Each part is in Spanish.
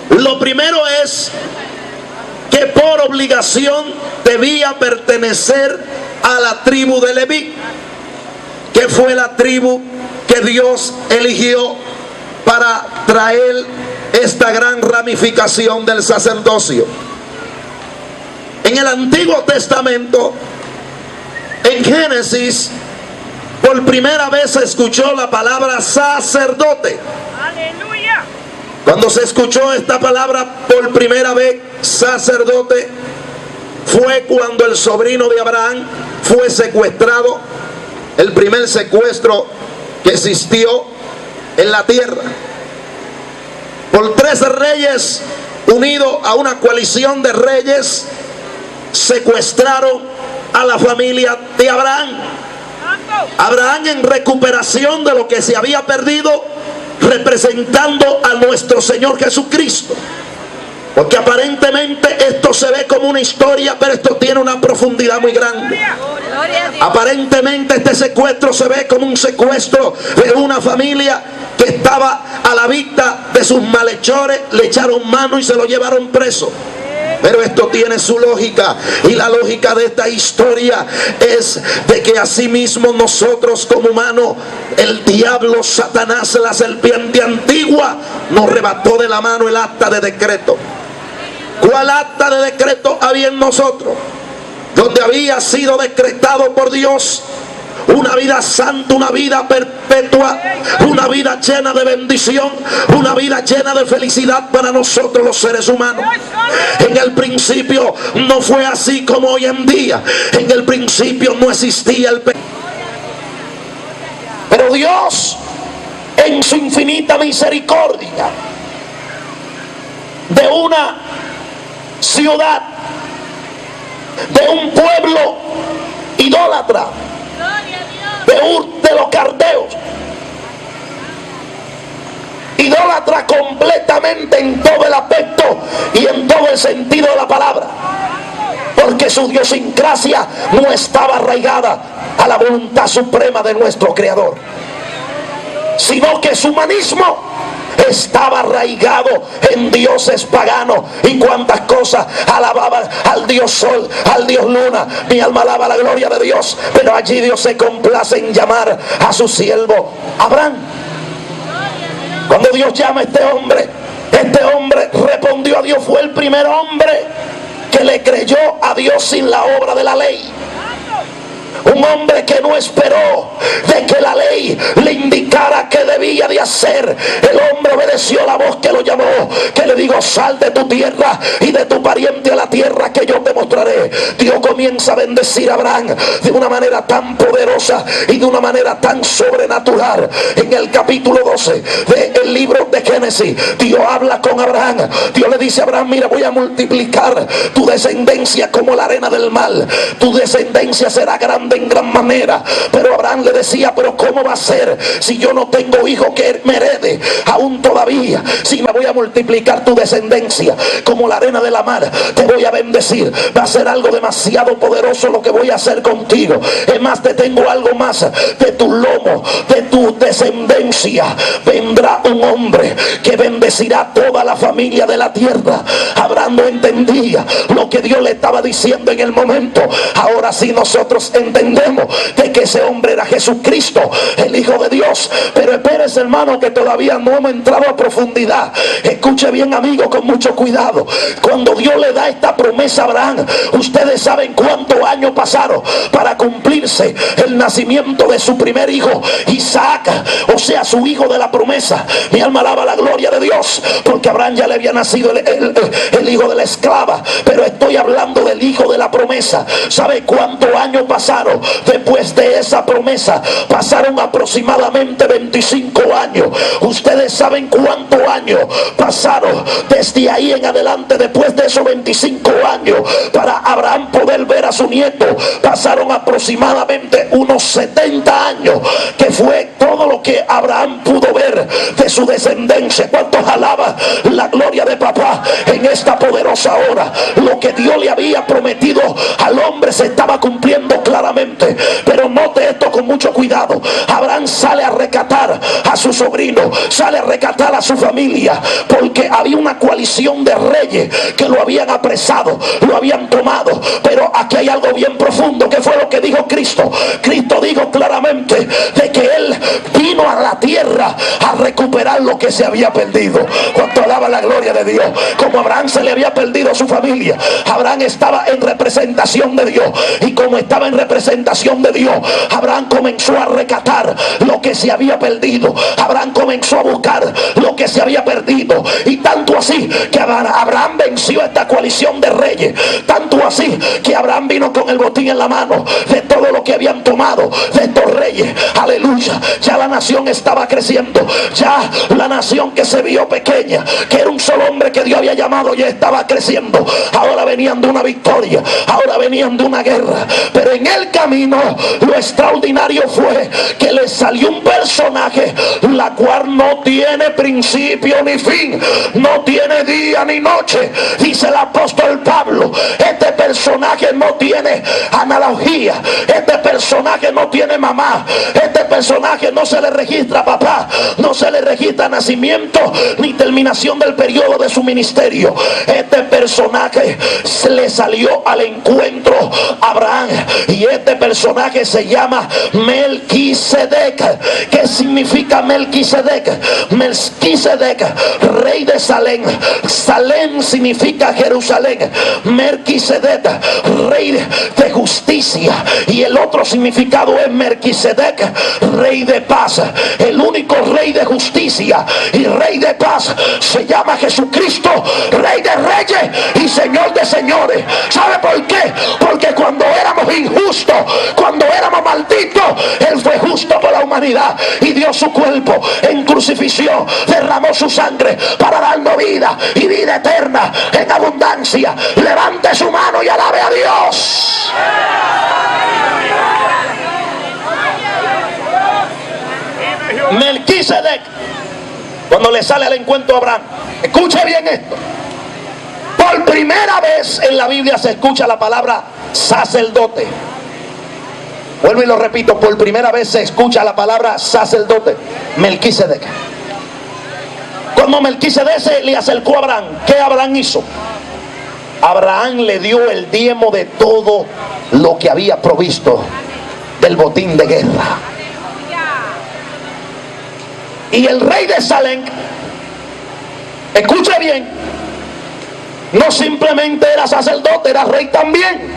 Lo primero es que por obligación debía pertenecer a la tribu de Leví, que fue la tribu que Dios eligió para traer esta gran ramificación del sacerdocio. En el Antiguo Testamento, en Génesis, por primera vez se escuchó la palabra sacerdote. ¡Aleluya! Cuando se escuchó esta palabra por primera vez, sacerdote, fue cuando el sobrino de Abraham fue secuestrado, el primer secuestro que existió en la tierra, por 3 reyes unidos a una coalición de reyes. Secuestraron a la familia de Abraham. Abraham, en recuperación de lo que se había perdido, representando a nuestro Señor Jesucristo. Porque aparentemente esto se ve como una historia, pero esto tiene una profundidad muy grande. Aparentemente este secuestro se ve como un secuestro de una familia que estaba a la vista de sus malhechores, le echaron mano y se lo llevaron preso. Pero esto tiene su lógica, y la lógica de esta historia es de que asimismo nosotros como humanos, el diablo, Satanás, la serpiente antigua, nos arrebató de la mano el acta de decreto. ¿Cuál acta de decreto había en nosotros? Donde había sido decretado por Dios una vida santa, una vida perpetua, una vida llena de bendición, una vida llena de felicidad para nosotros los seres humanos. En el principio no fue así como hoy en día. En el principio no existía el pecado. Pero Dios, en su infinita misericordia, de una ciudad, de un pueblo idólatra, de Ur de los Caldeos, idólatra completamente en todo el aspecto y en todo el sentido de la palabra, porque su idiosincrasia no estaba arraigada a la voluntad suprema de nuestro Creador, sino que su humanismo estaba arraigado en dioses paganos y cuantas cosas. Alababan al Dios Sol, al Dios Luna. Mi alma alaba la gloria de Dios, pero allí Dios se complace en llamar a su siervo Abraham. Cuando Dios llama a este hombre respondió a Dios. Fue el primer hombre que le creyó a Dios sin la obra de la ley. Un hombre que no esperó de que la ley le indicara qué debía de hacer. El hombre obedeció la voz que lo llamó, que le dijo: sal de tu tierra y de tu pariente a la tierra que yo te mostraré. Dios comienza a bendecir a Abraham de una manera tan poderosa y de una manera tan sobrenatural. En el capítulo 12 del libro de Génesis, Dios habla con Abraham. Dios le dice a Abraham: mira, voy a multiplicar tu descendencia como la arena del mar. Tu descendencia será grande en gran manera. Pero Abraham le decía: pero ¿cómo va a ser si yo no tengo hijo que me herede? Aún todavía, si me voy a multiplicar tu descendencia como la arena de la mar, te voy a bendecir. Va a ser algo demasiado poderoso lo que voy a hacer contigo. Es más, te tengo algo más. De tu lomo, de tu descendencia, vendrá un hombre que bendecirá a toda la familia de la tierra. Abraham no entendía lo que Dios le estaba diciendo en el momento. Ahora sí nosotros entendemos de que ese hombre era Jesucristo, el Hijo de Dios. Pero espérese, hermano, que todavía no hemos entrado a profundidad. Escuche bien, amigo, con mucho cuidado. Cuando Dios le da esta promesa a Abraham, ustedes saben cuántos años pasaron para cumplirse el nacimiento de su primer hijo, Isaac, o sea, su hijo de la promesa. Mi alma alaba la gloria de Dios, porque a Abraham ya le había nacido el hijo de la esclava, pero estoy hablando del hijo de la promesa. ¿Sabe cuántos años pasaron después de esa promesa? Pasaron aproximadamente 25 años. Ustedes saben cuántos años pasaron desde ahí en adelante, después de esos 25 años, para Abraham poder ver a su nieto. Pasaron aproximadamente unos 70 años, que fue todo lo que Abraham pudo ver de su descendencia. ¿Cuántos alaban la gloria de papá en esta poderosa hora? Lo que Dios le había prometido al hombre se estaba cumpliendo claramente. Pero note esto con mucho cuidado. Abraham sale a rescatar a su sobrino, sale a rescatar a su familia. ¿Por porque había una coalición de reyes que lo habían apresado, lo habían tomado. Pero aquí hay algo bien profundo, que fue lo que dijo Cristo. Cristo dijo claramente de que Él vino a la tierra a recuperar lo que se había perdido. Cuando alaba la gloria de Dios. Como Abraham se le había perdido a su familia, Abraham estaba en representación de Dios, y como estaba en representación de Dios, Abraham comenzó a rescatar lo que se había perdido. Abraham comenzó a buscar lo que se había perdido, y tanto así que Abraham venció esta coalición de reyes, tanto así que Abraham vino con el botín en la mano de todo lo que habían tomado de estos reyes. Aleluya. Ya la nación estaba creciendo, ya la nación que se vio pequeña, que era un solo hombre que Dios había llamado, ya estaba creciendo. Ahora venían de una victoria, ahora venían de una guerra, pero en el camino lo extraordinario fue que les salió un personaje la cual no tiene principio ni fin, no tiene día ni noche. Dice el apóstol Pablo, este personaje no tiene analogía, este personaje no tiene mamá, este personaje no se le registra papá, no se le registra nacimiento ni terminación del periodo de su ministerio. Este personaje se le salió al encuentro a Abraham, y este personaje se llama Melquisedec. ¿Qué significa Melquisedec? Melquisedec, rey de Salem. Salem significa Jerusalén. Melquisedec, rey de justicia. Y el otro significado es Melquisedec, rey de paz. El único rey de justicia y rey de paz se llama Jesucristo, rey de reyes y señor de señores. ¿Sabe por qué? Porque cuando éramos injustos, cuando éramos malditos, Él fue justo por la humanidad y dio su cuerpo en crucifixión, derramó su sangre para darnos vida y vida eterna en abundancia. Levante su mano y alabe a Dios. Melquisedec, cuando le sale al encuentro a Abraham, escuche bien esto. Por primera vez en la Biblia se escucha la palabra sacerdote. Vuelvo y lo repito, por primera vez se escucha la palabra sacerdote. Melquisedec. Cuando Melquisedec se le acercó a Abraham, ¿qué Abraham hizo? Abraham le dio el diezmo de todo lo que había provisto del botín de guerra. Y el rey de Salem, escuche bien, no simplemente era sacerdote, era rey también.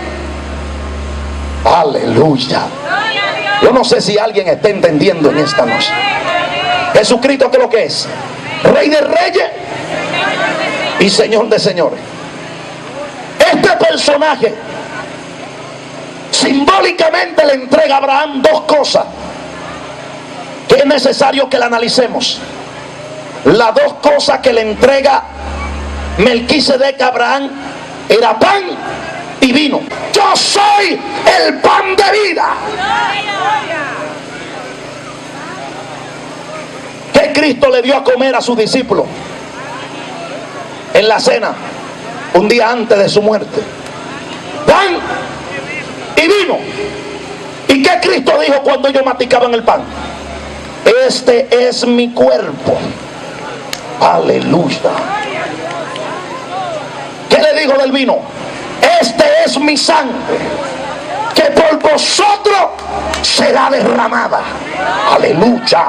Aleluya. Yo no sé si alguien está entendiendo en esta noche. Jesucristo, ¿qué es lo que es? Rey de reyes y señor de señores. Este personaje simbólicamente le entrega a Abraham dos cosas que es necesario que la analicemos. Las dos cosas que le entrega Melquisedec a Abraham era pan y vino. Yo soy el pan de vida. ¿Qué Cristo le dio a comer a sus discípulos en la cena un día antes de su muerte? Pan y vino. ¿Y qué Cristo dijo cuando ellos masticaban el pan? Este es mi cuerpo. Aleluya. ¿Qué le dijo del vino? Este es mi sangre, que por vosotros será derramada. Aleluya.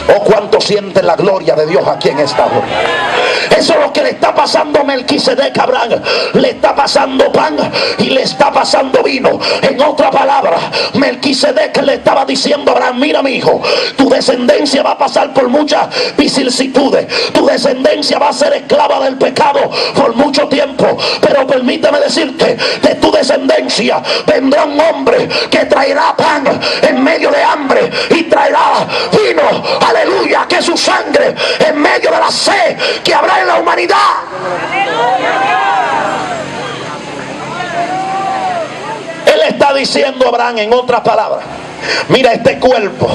Oh, cuánto sienten la gloria de Dios aquí en esta hora. Eso es lo que le está pasando a Melquisedec a Abraham. Le está pasando pan y le está pasando vino. En otra palabra, Melquisedec le estaba diciendo a Abraham: mira, mi hijo, tu descendencia va a pasar por muchas vicisitudes. Tu descendencia va a ser esclava del pecado por mucho tiempo. Pero permíteme decirte, de tu descendencia vendrá un hombre que traerá pan en medio de hambre y traerá vino. Aleluya, que su sangre en medio de la sed que habrá en la humanidad. Él está diciendo a Abraham, en otras palabras, Mira este cuerpo,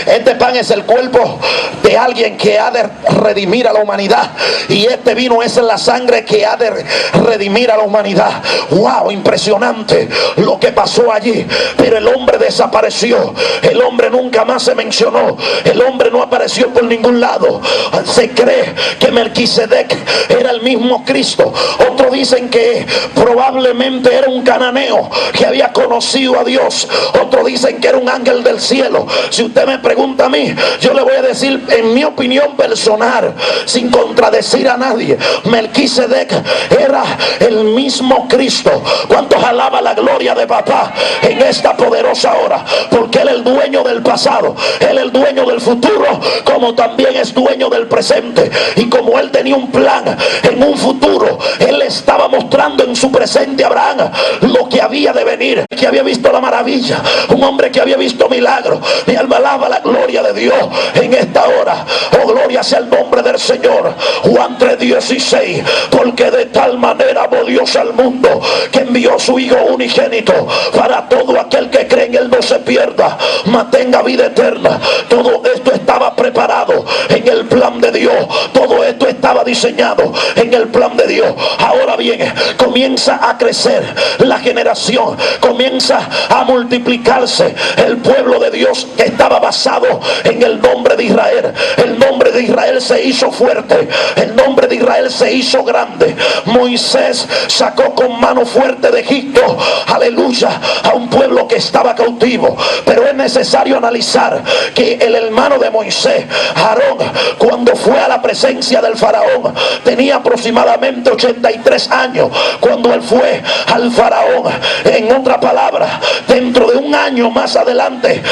este pan es el cuerpo de alguien que ha de redimir a la humanidad, y este vino es la sangre que ha de redimir a la humanidad. Wow, impresionante lo que pasó allí. Pero el hombre desapareció, el hombre nunca más se mencionó, el hombre no apareció por ningún lado. Se cree que Melquisedec era el mismo Cristo. Otros dicen que probablemente era un cananeo que había conocido a Dios. Otros dicen que era un ángel del cielo. Si usted me pregunta a mí, yo le voy a decir en mi opinión personal, sin contradecir a nadie, Melquisedec era el mismo Cristo. ¿Cuántos alaba la gloria de papá en esta poderosa hora? Porque él es el dueño del pasado, él es el dueño del futuro, como también es dueño del presente. Y como él tenía un plan en un futuro, él estaba mostrando en su presente a Abraham lo que había de venir, que había visto la maravilla, un hombre que había visto milagros. Mi alma alaba la gloria de Dios en esta hora. Oh, gloria sea el nombre del Señor. Juan 3:16, porque de tal manera amó Dios al mundo que envió a su Hijo unigénito, para todo aquel que cree en él no se pierda, mas tenga vida eterna. Todo esto estaba preparado en el plan de Dios, todo esto estaba diseñado en el plan de Dios. Ahora bien, comienza a crecer la generación, comienza a multiplicarse el pueblo de Dios que estaba basado en el nombre de Israel. El nombre de Israel se hizo fuerte, el nombre de Israel se hizo grande. Moisés sacó con mano fuerte de Egipto, aleluya, a un pueblo que estaba cautivo. Pero es necesario analizar que el hermano de Moisés, Aarón, cuando fue a la presencia del faraón, tenía aproximadamente 83 años cuando él fue al faraón. En otra palabra, dentro de un año más adelante,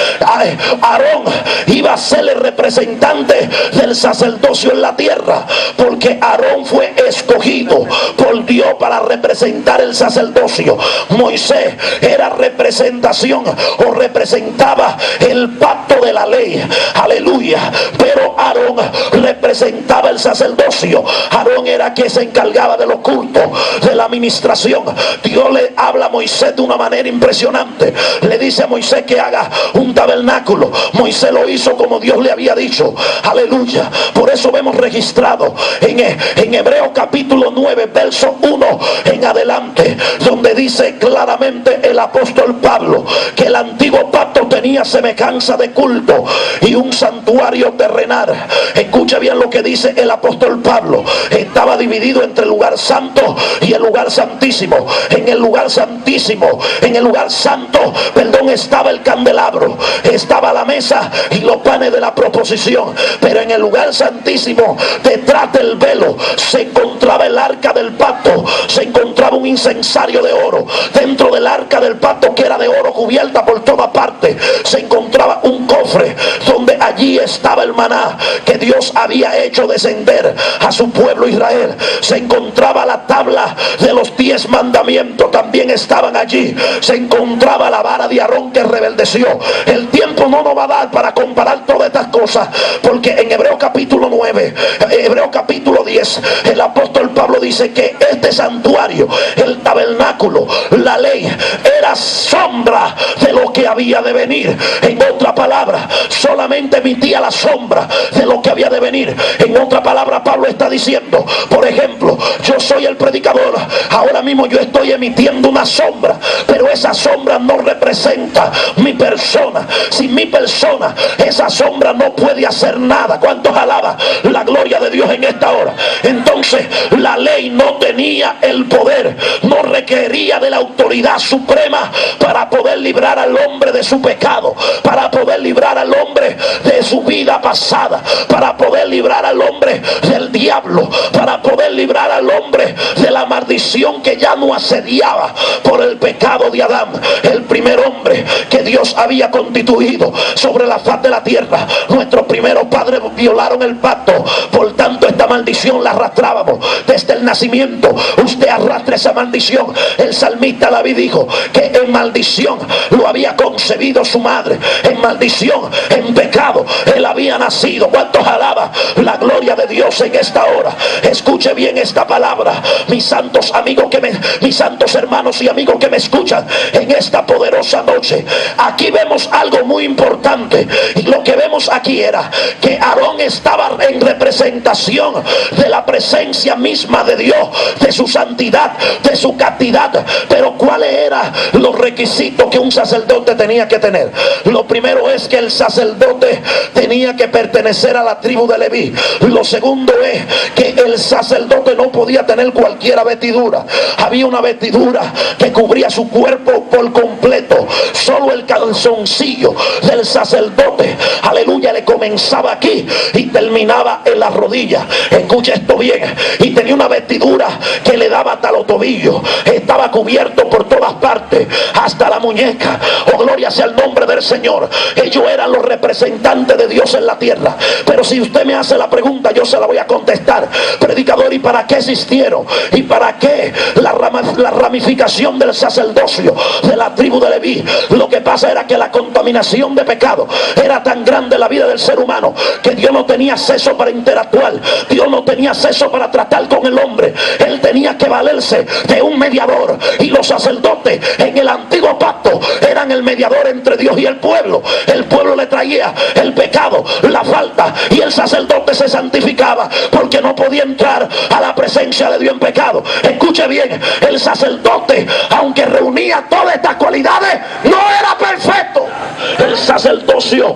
Aarón iba a ser el representante del sacerdocio en la tierra, porque Aarón fue escogido por Dios para representar el sacerdocio. Moisés era representación o representaba el pacto de la ley, aleluya, pero Aarón representaba el sacerdocio. Aarón era quien se encargaba de los cultos, de la administración. Dios le habla a Moisés de una manera impresionante. Le dice a Moisés que haga un tabernáculo. Moisés lo hizo como Dios le había dicho, aleluya. Por eso vemos registrado en Hebreos capítulo 9 verso 1 en adelante, donde dice claramente el apóstol Pablo que el antiguo pacto tenía semejanza de culto y un santuario terrenal. Escucha bien lo que dice el apóstol Pablo. Estaba dividido entre el lugar santo y el lugar santísimo. En el lugar santísimo, en el lugar santo, perdón, estaba el candelabro, estaba la mesa y los panes de la proposición. Pero en el lugar santísimo, detrás del velo, se encontraba el arca del pacto, se encontraba un incensario de oro. Dentro del arca del pacto, que era de oro cubierta por toda parte, se encontraba un cofre donde allí estaba el maná que Dios había hecho descender a su pueblo Israel. Se encontraba la tabla de los 10 mandamientos, también estaban allí. Se encontraba la vara de Aarón que rebeldeció. El tiempo no nos va a dar para comparar todas estas cosas, porque en Hebreos capítulo 9, Hebreos capítulo 10, el apóstol Pablo dice que este santuario, el tabernáculo, la ley, era sombra de lo que había de venir. En otra palabra, solamente emitía la sombra de lo que había de venir. En otra palabra, Pablo está diciendo, por ejemplo, yo soy el predicador, ahora mismo yo estoy emitiendo una sombra, pero esa sombra no representa mi persona. Sin mi persona, esa sombra no puede hacer nada. ¿Cuántos alaban la gloria de Dios en esta hora? Entonces, la ley no tenía el poder, no requería de la autoridad suprema para poder librar al hombre de su pecado, para poder librar al hombre de su vida pasada, para poder librar al hombre del diablo, para poder librar al hombre de la maldición que ya no asediaba por el pecado de Adán, el primer hombre que Dios había constituido sobre la faz de la tierra. Nuestros primeros padres violaron el pacto, por tanto esta maldición la arrastrábamos desde el nacimiento. Usted arrastra esa maldición. El salmista David dijo que en maldición lo había concebido su madre, en maldición, en pecado Él había nacido. ¿Cuántos alaban la gloria de Dios en esta hora? Escuche bien esta palabra, mis santos amigos mis santos hermanos y amigos que me escuchan en esta poderosa noche. Aquí vemos algo muy importante, y lo que vemos aquí era que Aarón estaba en representación de la presencia misma de Dios, de su santidad, de su castidad. Pero ¿cuáles eran los requisitos que un sacerdote tenía que tener? Lo primero es que el sacerdote tenía que pertenecer a la tribu de Leví. Lo segundo es que el sacerdote no podía tener cualquier vestidura. Había una vestidura que cubría su cuerpo por completo. Solo el calzoncillo del sacerdote, aleluya, le comenzaba aquí y terminaba en las rodillas. Escucha esto bien. Y tenía una vestidura que le daba hasta los tobillos. Estaba cubierto por todas partes, hasta la muñeca. Oh, gloria sea el nombre del Señor. Ellos eran los representantes de Dios en la tierra. Pero si usted me hace la pregunta, yo se la voy a contestar, predicador: ¿y para qué existieron? ¿Y para qué la ramificación del sacerdocio de la tribu de Leví? Lo que pasa era que la contaminación de pecado era tan grande en la vida del ser humano que Dios no tenía acceso para interactuar. Dios no tenía acceso para tratar con el hombre. Él tenía que valerse de un mediador, y los sacerdotes en el antiguo pacto eran el mediador entre Dios y el pueblo. El pueblo le traía el pecado, la falta, y el sacerdote se santificaba porque no podía entrar a la presencia de Dios en pecado. Escuche bien, el sacerdote, aunque reunía todas estas cualidades, no era perfecto. El sacerdocio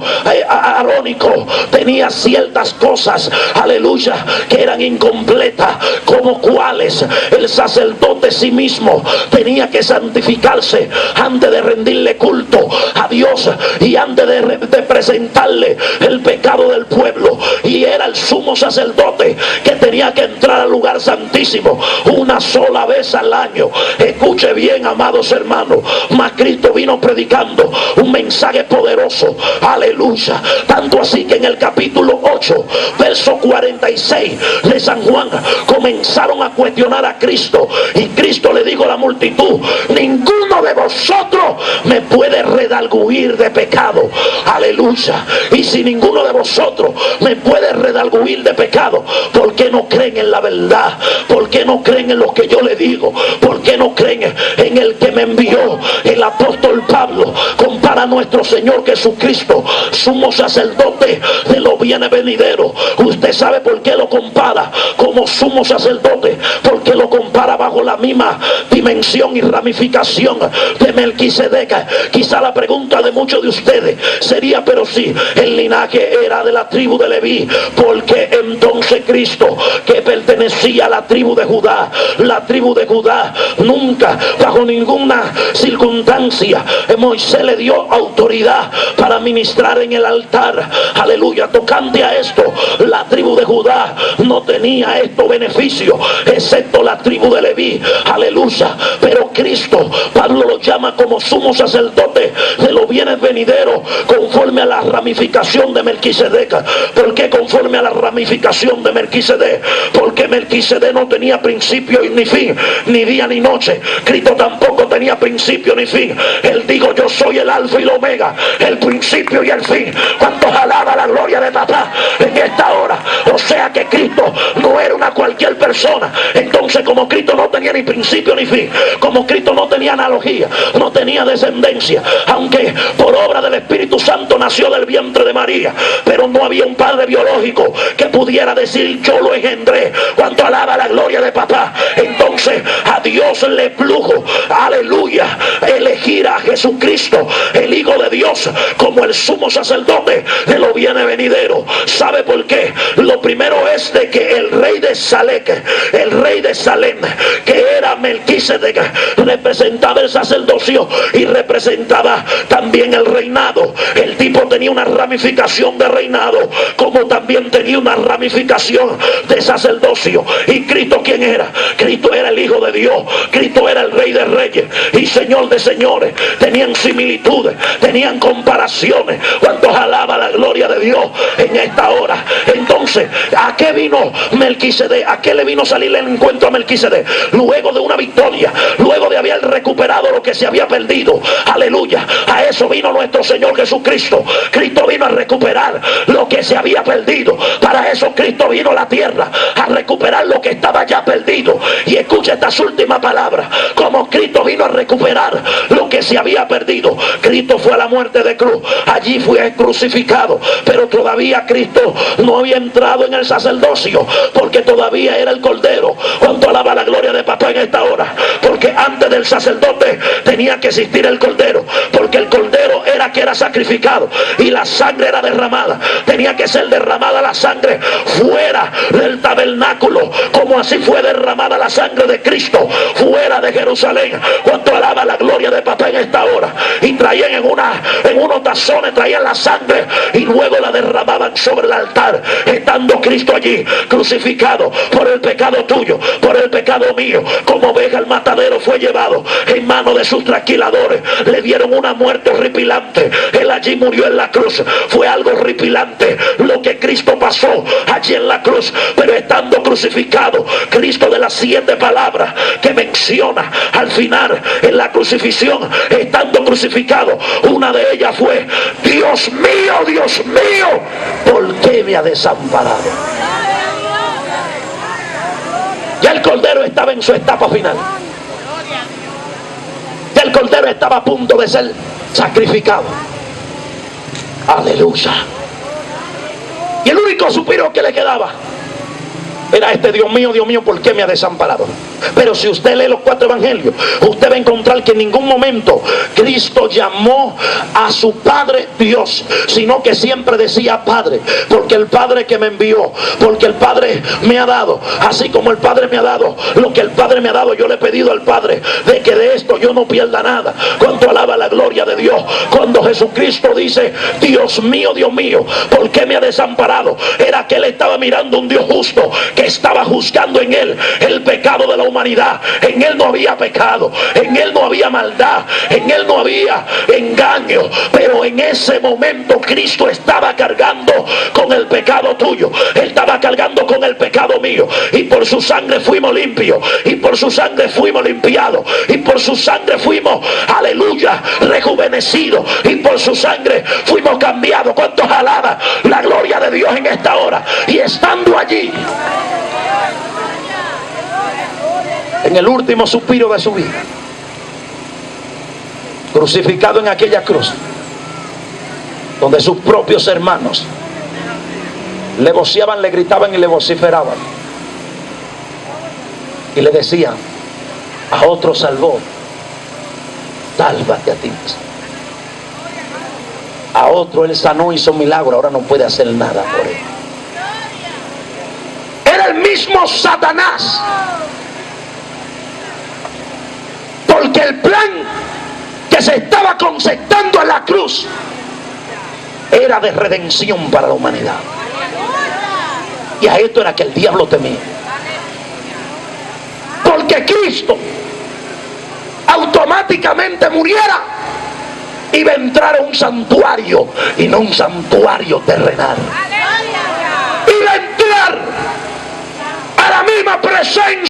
arónico tenía ciertas cosas, aleluya, que eran incompletas, como cuáles. El sacerdote sí mismo tenía que santificarse antes de rendirle culto a Dios y antes de presentarle el pecado del pueblo. Y era el sumo sacerdote que tenía que entrar al lugar santísimo una sola vez al año. Escuche bien, amados hermanos, mas Cristo vino predicando un mensaje poderoso, aleluya, tanto así que en el capítulo 8 verso 46 de San Juan comenzaron a cuestionar a Cristo, y Cristo le dijo a la multitud: ninguno de vosotros me puede redarguir de pecado. Aleluya. Y si ninguno de vosotros me puede redarguir de pecado, ¿por qué no creen en la verdad? ¿Por qué no creen en lo que yo le digo? ¿Por qué no creen en el que me envió? El apóstol Pablo compara a nuestro Señor Jesucristo, sumo sacerdote de los bienes venideros. Usted sabe por qué lo compara como sumo sacerdote, porque lo compara bajo la misma dimensión y ramificación de Melquisedec. Quizá la pregunta de muchos de ustedes sería: pero si el linaje era de la tribu de Leví, ¿por qué entonces Cristo, que pertenecía a la tribu de Judá, la tribu de Judá nunca, bajo ninguna circunstancia, Moisés le dio autoridad para ministrar en el altar? Aleluya. Tocante a esto, la tribu de Judá no tenía estos beneficios, excepto la tribu de Leví. Aleluya. Pero Cristo, Pablo lo llama como sumo sacerdote de los bienes venideros, conforme a la ramificación de Melquisedec. ¿Por qué conforme a la ramificación de Melquisedec? Porque Melquisedec no tenía principio ni fin, ni día ni noche. Cristo tampoco tenía principio ni fin. Él dijo: yo soy el alfa y el omega, el principio y el fin. ¿Cuántos alaba la gloria de papá en esta hora? O sea que Cristo no era una cualquier persona. Entonces, como Cristo no tenía ni principio ni fin, como Cristo no tenía analogía, no tenía descendencia, aunque por obra del Espíritu Santo nació del vientre de María, pero no había un padre biológico que pudiera decir: yo lo engendré. Cuanto alaba la gloria de papá. Entonces a Dios le plugo, aleluya, elegir a Jesucristo, el Hijo de Dios, como el sumo sacerdote de los bienes venideros. ¿Sabe por qué? Lo primero es de que el rey de Salem, que era Melquisedec, representaba el sacerdocio y representaba también el reinado. El tipo tenía una ramificación de reinado, como también tenía una ramificación de sacerdocio. ¿Y Cristo quién era? Cristo era el Hijo de Dios. Cristo era el Rey de Reyes y Señor de Señores. Tenían similitudes, tenían comparaciones. ¿Cuántos alaba la gloria de Dios en esta hora? Entonces Entonces, ¿a qué vino Melquisedec? ¿A qué le vino a salir el encuentro a Melquisedec? Luego de una victoria, luego de haber recuperado lo que se había perdido. Aleluya. A eso vino nuestro Señor Jesucristo. Cristo vino a recuperar lo que se había perdido. Para eso Cristo vino a la tierra, a recuperar lo que estaba ya perdido. Y escucha estas últimas palabras. Como Cristo vino a recuperar lo que se había perdido, Cristo fue a la muerte de cruz. Allí fue crucificado, pero todavía Cristo no había entrado en el sacerdocio, porque todavía era el Cordero. ¿Cuánto alaba la gloria de papá en esta hora? Porque antes del sacerdote tenía que existir el Cordero, porque el Cordero era que era sacrificado y la sangre era derramada. Tenía que ser derramada la sangre fuera del tabernáculo, como así fue derramada la sangre de Cristo fuera de Jerusalén. ¿Cuánto alaba la gloria de papá en esta hora? Y traían en unos tazones, traían la sangre y luego la derramaban sobre el altar, estando Cristo allí crucificado por el pecado tuyo, por el pecado mío. Como oveja al matadero fue llevado en manos de sus trasquiladores. Le dieron una muerte horripilante. Él allí murió en la cruz. Fue algo horripilante lo que Cristo pasó allí en la cruz. Pero estando crucificado, Cristo, de las 7 palabras que menciona al final en la crucifixión, estando crucificado, una de ellas fue: Dios mío, ¿por qué me ha desamparado? Ya el Cordero estaba en su etapa final. Ya el Cordero estaba a punto de ser sacrificado. Aleluya. Y el único suspiro que le quedaba era este: Dios mío, ¿por qué me ha desamparado? Pero si usted lee los 4 evangelios, usted va a encontrar que en ningún momento Cristo llamó a su Padre Dios, sino que siempre decía Padre, porque el Padre que me envió, porque el Padre me ha dado, así como el Padre me ha dado lo que el Padre me ha dado, yo le he pedido al Padre de que de esto yo no pierda nada. Cuánto alaba la gloria de Dios cuando Jesucristo dice: Dios mío, ¿por qué me ha desamparado? Era que él estaba mirando un Dios justo que estaba juzgando en él el pecado de la humanidad. En él no había pecado, en él no había maldad, en él no había engaño, pero en ese momento Cristo estaba cargando con el pecado tuyo, él estaba cargando con el pecado mío, y por su sangre fuimos limpios, y por su sangre fuimos limpiados, y por su sangre fuimos, aleluya, rejuvenecidos, y por su sangre fuimos cambiados. ¿Cuántos alaban la gloria de Dios en esta hora? Y estando allí, en el último suspiro de su vida, crucificado en aquella cruz, donde sus propios hermanos le voceaban, le gritaban y le vociferaban, y le decían: a otro salvó, sálvate a ti mismo. A otro él sanó, hizo milagro, ahora no puede hacer nada por él. Era el mismo Satanás, porque el plan que se estaba concertando en la cruz era de redención para la humanidad. Y a esto era que el diablo temía, porque Cristo automáticamente muriera, iba a entrar a un santuario, y no un santuario terrenal. Iba a entrar a la misma presencia